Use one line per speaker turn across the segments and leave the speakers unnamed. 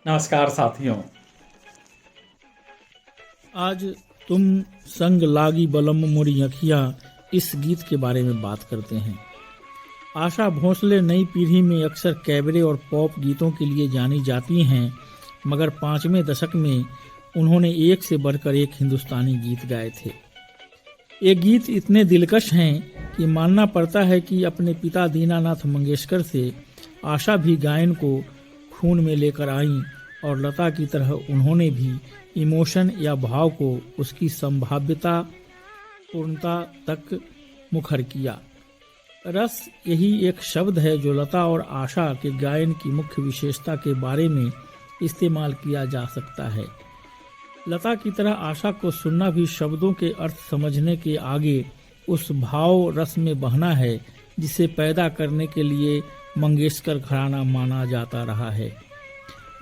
नमस्कार साथियों।
आज तुम संग लागी बलम मोरी अखियां इस गीत के बारे में बात करते हैं। आशा भोसले नई पीढ़ी में अक्सर कैबरे और पॉप गीतों के लिए जानी जाती हैं, मगर 5वें दशक में उन्होंने एक से बढ़कर एक हिंदुस्तानी गीत गाए थे। ये गीत इतने दिलकश हैं कि मानना पड़ता है कि अपने पिता दीनानाथ मंगेशकर से आशा भी गायन को खून में लेकर आईं और लता की तरह उन्होंने भी इमोशन या भाव को उसकी संभाव्यता पूर्णता तक मुखर किया। रस यही एक शब्द है जो लता और आशा के गायन की मुख्य विशेषता के बारे में इस्तेमाल किया जा सकता है। लता की तरह आशा को सुनना भी शब्दों के अर्थ समझने के आगे उस भाव रस में बहना है जिसे पैदा करने के लिए मंगेशकर घराना माना जाता रहा है।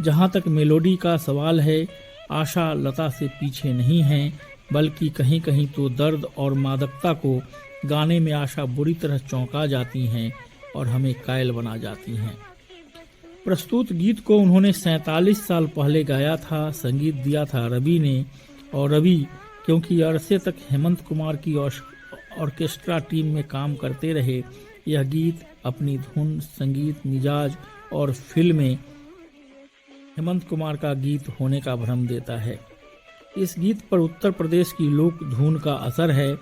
जहाँ तक मेलोडी का सवाल है, आशा लता से पीछे नहीं है, बल्कि कहीं कहीं तो दर्द और मादकता को गाने में आशा बुरी तरह चौंका जाती हैं और हमें कायल बना जाती हैं। प्रस्तुत गीत को उन्होंने 47 साल पहले गाया था। संगीत दिया था रवि ने, और रवि क्योंकि अरसे तक हेमंत कुमार की ऑर्केस्ट्रा टीम में काम करते रहे, यह गीत अपनी धुन, संगीत, मिजाज और फिल्म में हेमंत कुमार का गीत होने का भ्रम देता है। इस गीत पर उत्तर प्रदेश की लोक धुन का असर है।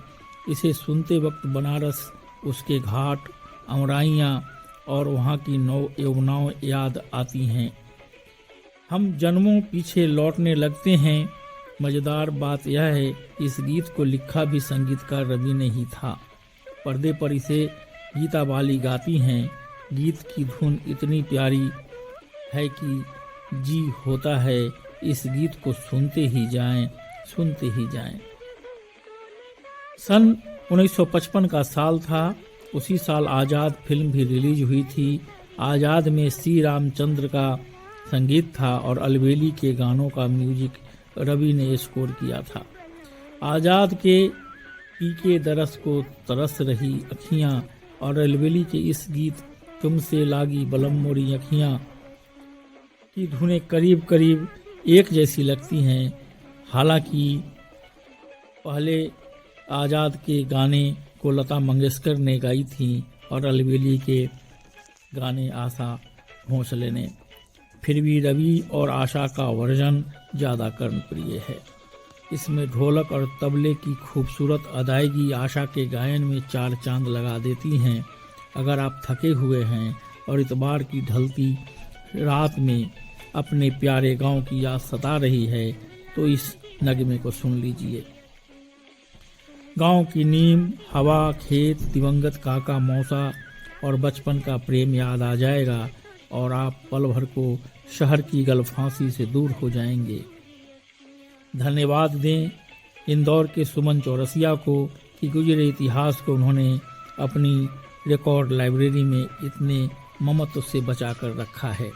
इसे सुनते वक्त बनारस, उसके घाट, अमराइयाँ और वहाँ की नौ यमुनाएं याद आती हैं। हम जन्मों पीछे लौटने लगते हैं। मज़ेदार बात यह है, इस गीत को लिखा भी संगीतकार रवि ने ही था। पर्दे पर इसे गीता बाली गाती हैं। गीत की धुन इतनी प्यारी है कि जी होता है इस गीत को सुनते ही जाएं, सुनते ही जाएं। सन 1955 का साल था। उसी साल आज़ाद फिल्म भी रिलीज हुई थी। आज़ाद में सी रामचंद्र का संगीत था और अलबेली के गानों का म्यूजिक रवि ने स्कोर किया था। आज़ाद के पीके दरस को तरस रही अखियाँ और अलबेली के इस गीत तुमसे लागी बलम मोरी अखियाँ की धुनें करीब करीब एक जैसी लगती हैं। हालांकि पहले आज़ाद के गाने को लता मंगेशकर ने गाई थी और अलबेली के गाने आशा भोसले ने। फिर भी रवि और आशा का वर्जन ज़्यादा कर्णप्रिय है। इसमें ढोलक और तबले की खूबसूरत अदायगी आशा के गायन में चार चांद लगा देती हैं। अगर आप थके हुए हैं और इतवार की ढलती रात में अपने प्यारे गांव की याद सता रही है, तो इस नगमे को सुन लीजिए। गांव की नीम, हवा, खेत, दिवंगत काका मौसा और बचपन का प्रेम याद आ जाएगा और आप पल भर को शहर की गलफांसी से दूर हो जाएंगे। धन्यवाद दें इंदौर के सुमन चौरसिया को कि गुजरे इतिहास को उन्होंने अपनी रिकॉर्ड लाइब्रेरी में इतने ममत्व से बचा कर रखा है।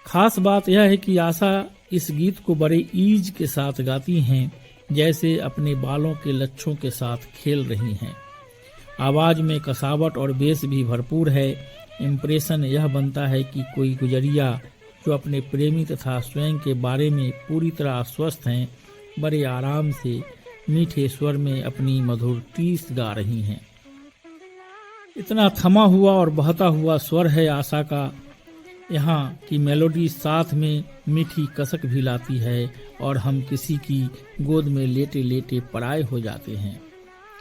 खास बात यह है कि आशा इस गीत को बड़े ईज के साथ गाती हैं, जैसे अपने बालों के लच्छों के साथ खेल रही हैं। आवाज में कसावट और बेस भी भरपूर है। इम्प्रेशन यह बनता है कि कोई गुजरिया जो अपने प्रेमी तथा स्वयं के बारे में पूरी तरह आश्वस्त हैं, बड़े आराम से मीठे स्वर में अपनी मधुर टीस गा रही हैं। इतना थमा हुआ और बहता हुआ स्वर है आशा का यहाँ की मेलोडी साथ में मीठी कसक भी लाती है और हम किसी की गोद में लेटे लेटे पराए हो जाते हैं।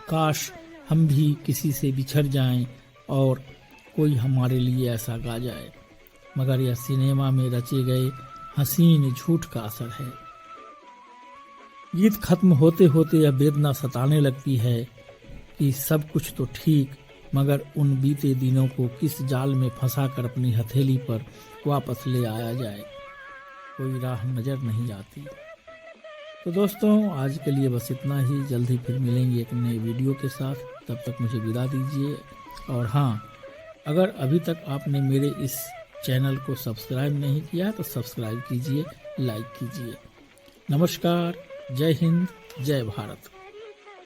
काश हम भी किसी से बिछड़ जाएं और कोई हमारे लिए ऐसा गा जाए, मगर यह सिनेमा में रचे गए हसीन झूठ का असर है। गीत खत्म होते होते यह वेदना सताने लगती है कि सब कुछ तो ठीक, मगर उन बीते दिनों को किस जाल में फंसाकर अपनी हथेली पर वापस ले आया जाए, कोई राह नजर नहीं आती। तो दोस्तों, आज के लिए बस इतना ही। जल्द ही फिर मिलेंगे एक नए वीडियो के साथ। तब तक मुझे विदा दीजिए। और हाँ, अगर अभी तक आपने मेरे इस चैनल को सब्सक्राइब नहीं किया तो सब्सक्राइब कीजिए, लाइक कीजिए। नमस्कार, जय हिंद, जय भारत।